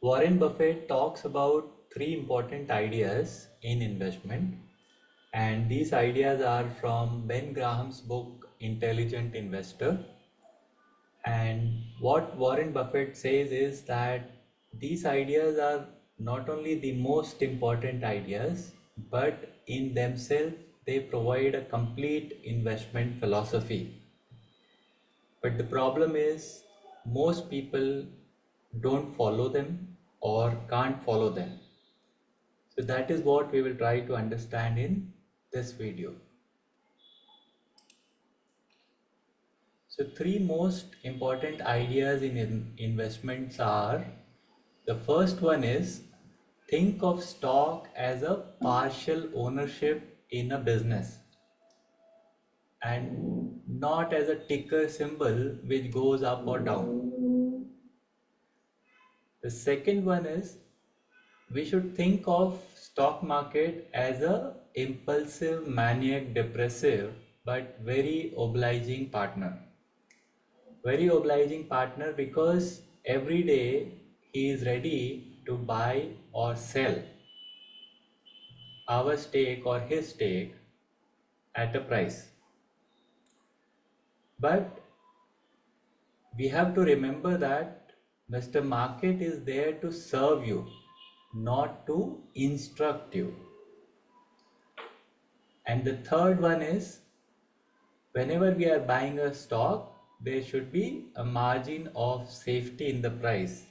Warren Buffett talks about three important ideas in investment, and these ideas are from Ben Graham's book Intelligent Investor. And what Warren Buffett says is that these ideas are not only the most important ideas, but in themselves they provide a complete investment philosophy. But the problem is most people don't follow them or can't follow them. So that is what we will try to understand in this video. So three most important ideas in investments are, the first one is think of stock as a partial ownership in a business and not as a ticker symbol which goes up or down. The second one is we should think of stock market as a impulsive, maniac, depressive but very obliging partner. Very obliging partner because every day he is ready to buy or sell our stake or his stake at a price. But we have to remember that Mr. Market is there to serve you, not to instruct you. And the third one is whenever we are buying a stock, there should be a margin of safety in the price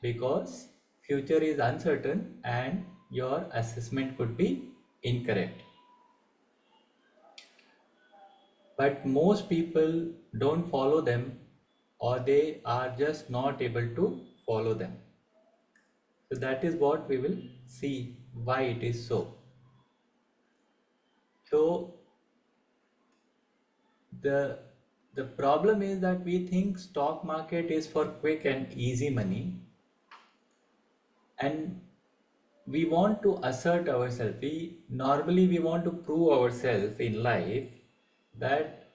because future is uncertain and your assessment could be incorrect. But most people don't follow them or they are just not able to follow them. So that is what we will see why it is so. So the problem is that we think stock market is for quick and easy money, and we want to assert ourselves. We want to prove ourselves in life that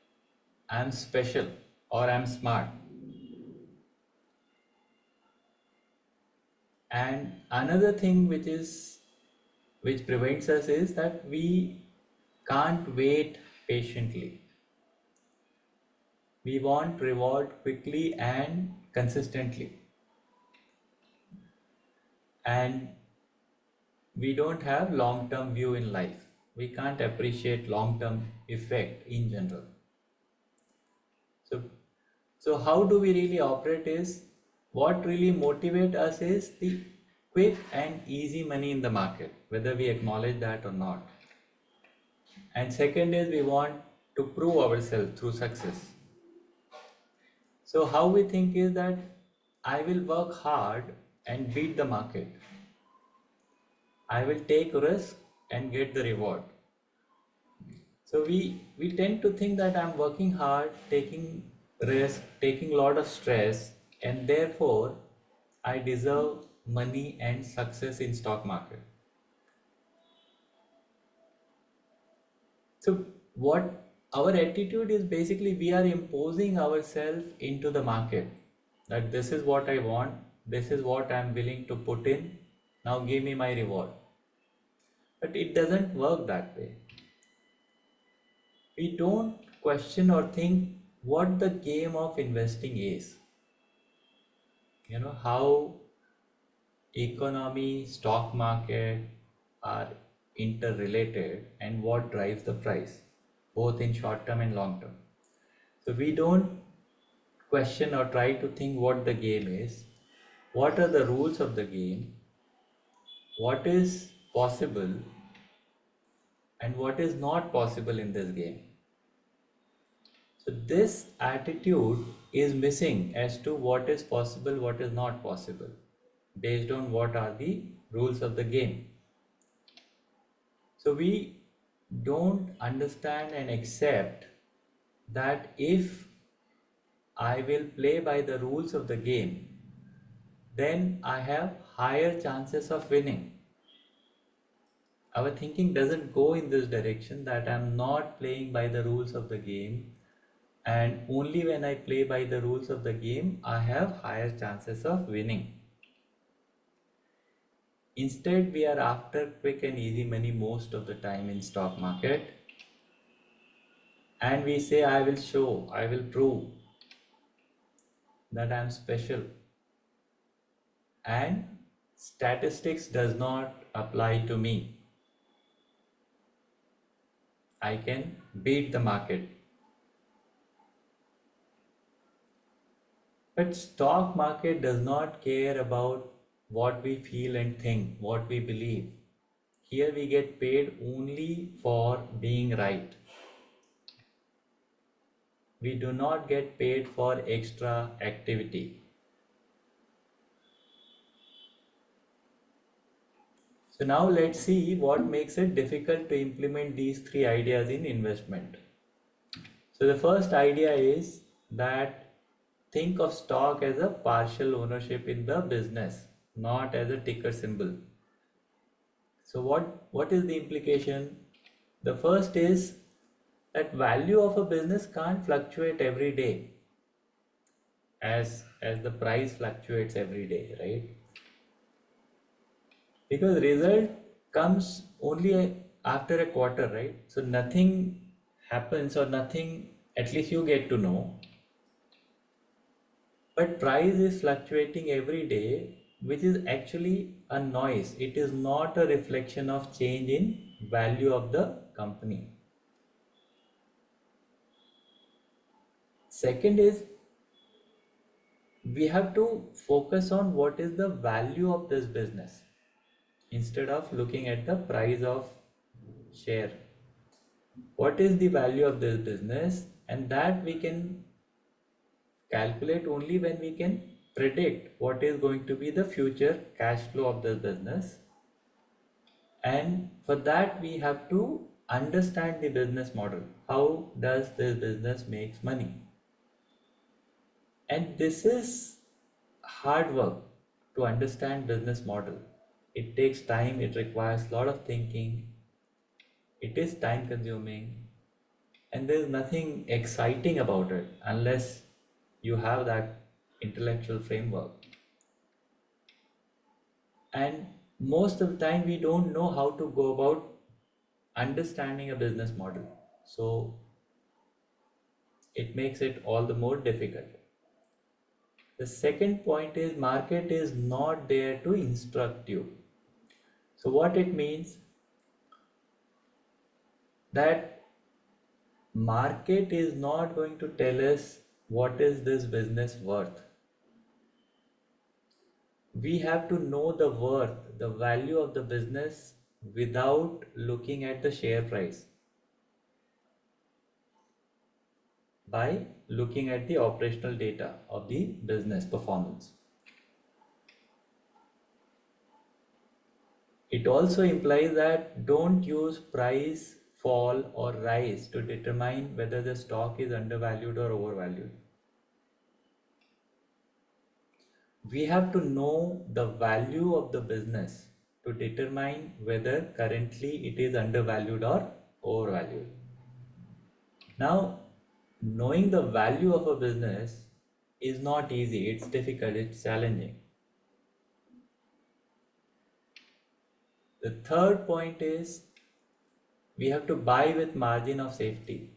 I'm special or I'm smart. And another thing which prevents us is that we can't wait patiently. We want reward quickly and consistently. And we don't have long-term view in life. We can't appreciate long-term effect in general. So how do we really operate is, what really motivate us is the quick and easy money in the market, whether we acknowledge that or not. And second is we want to prove ourselves through success. So how we think is that I will work hard and beat the market. I will take risk and get the reward. So we tend to think that I'm working hard, taking risk, taking a lot of stress, and therefore I deserve money and success in stock market. So what our attitude is, basically we are imposing ourselves into the market, that this is what I want, this is what I'm willing to put in, now give me my reward. But it doesn't work that way. We don't question or think what the game of investing is. How economy, stock market are interrelated and what drives the price, both in short term and long term. So we don't question or try to think what the game is, what are the rules of the game, what is possible and what is not possible in this game. So this attitude is missing as to what is possible, what is not possible, based on what are the rules of the game. So we don't understand and accept that if I will play by the rules of the game, then I have higher chances of winning. Our thinking doesn't go in this direction, that I'm not playing by the rules of the game, and only when I play by the rules of the game I have higher chances of winning. Instead, we are after quick and easy money most of the time in stock market, and we say, I will show, I will prove that I am special, and statistics does not apply to me. I can beat the market. But stock market does not care about what we feel and think, what we believe. Here we get paid only for being right. We do not get paid for extra activity. So now let's see what makes it difficult to implement these three ideas in investment. So the first idea is that think of stock as a partial ownership in the business, not as a ticker symbol. So what is the implication? The first is that value of a business can't fluctuate every day as the price fluctuates every day, right? Because result comes only after a quarter, right? So nothing happens or nothing, at least you get to know, but price is fluctuating every day, which is actually a noise. It is not a reflection of change in value of the company. Second is we have to focus on what is the value of this business instead of looking at the price of share. What is the value of this business? And that we can calculate only when we can predict what is going to be the future cash flow of this business. And for that we have to understand the business model. How does this business makes money? And this is hard work to understand business model. It takes time, it requires a lot of thinking, it is time consuming, and there's nothing exciting about it unless you have that intellectual framework. And most of the time we don't know how to go about understanding a business model. So it makes it all the more difficult. The second point is market is not there to instruct you. So what it means that market is not going to tell us what is this business worth. We have to know the worth, the value of the business without looking at the share price, by looking at the operational data of the business performance. It also implies that don't use price fall or rise to determine whether the stock is undervalued or overvalued. We have to know the value of the business to determine whether currently it is undervalued or overvalued. Now, knowing the value of a business is not easy, it's difficult, it's challenging. The third point is we have to buy with margin of safety.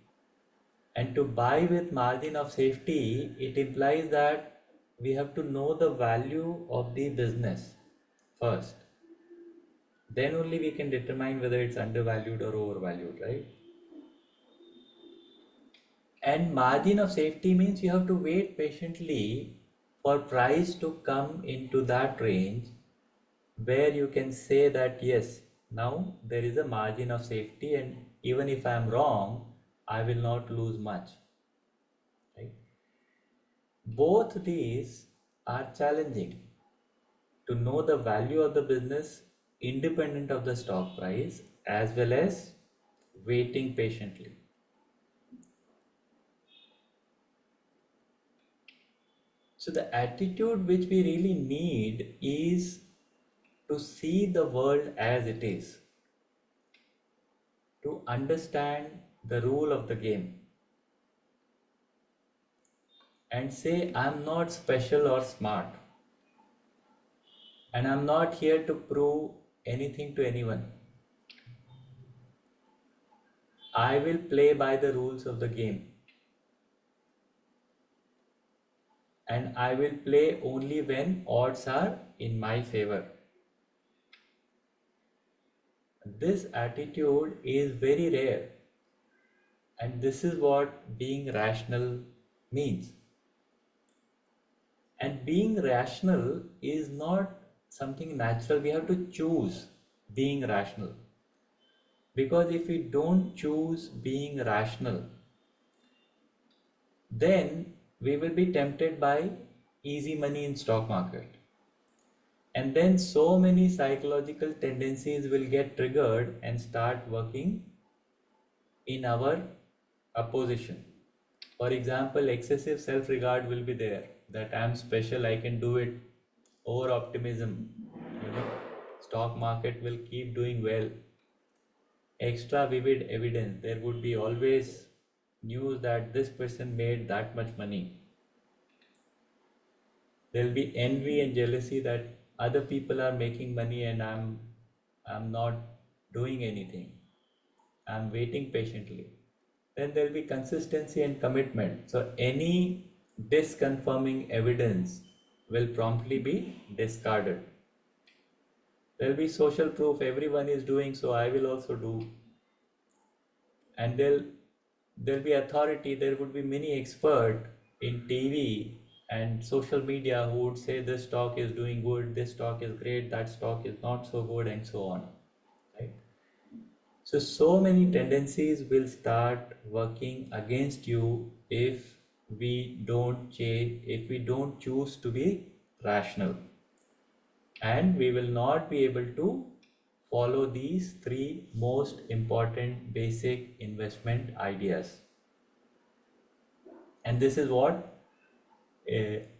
And to buy with margin of safety, it implies that we have to know the value of the business first. Then only we can determine whether it's undervalued or overvalued, right? And margin of safety means you have to wait patiently for price to come into that range where you can say that yes, now there is a margin of safety, and even if I am wrong, I will not lose much, right? Both these are challenging. To know the value of the business independent of the stock price, as well as waiting patiently. So the attitude which we really need is to see the world as it is, to understand the rule of the game, and say I'm not special or smart, And I'm not here to prove anything to anyone. I will play by the rules of the game, and I will play only when odds are in my favor. This attitude is very rare, and this is what being rational means. And being rational is not something natural. We have to choose being rational. Because if we don't choose being rational, then we will be tempted by easy money in stock market. And then so many psychological tendencies will get triggered and start working in our opposition. For example, excessive self-regard will be there, that I'm special, I can do it. Over optimism, you know, stock market will keep doing well. Extra vivid evidence, there would be always news that this person made that much money. There'll be envy and jealousy that other people are making money and I'm not doing anything. I'm waiting patiently. Then there'll be consistency and commitment. So any disconfirming evidence will promptly be discarded. There'll be social proof, everyone is doing, so I will also do. And there'll be authority, there would be many expert in TV and social media who would say this stock is doing good, this stock is great, that stock is not so good, and so on. Right? So many tendencies will start working against you if if we don't choose to be rational, and we will not be able to follow these three most important basic investment ideas. And this is what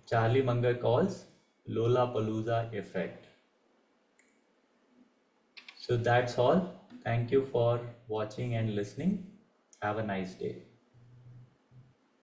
Charlie Munger calls Lollapalooza effect. So that's all. Thank you for watching and listening. Have a nice day.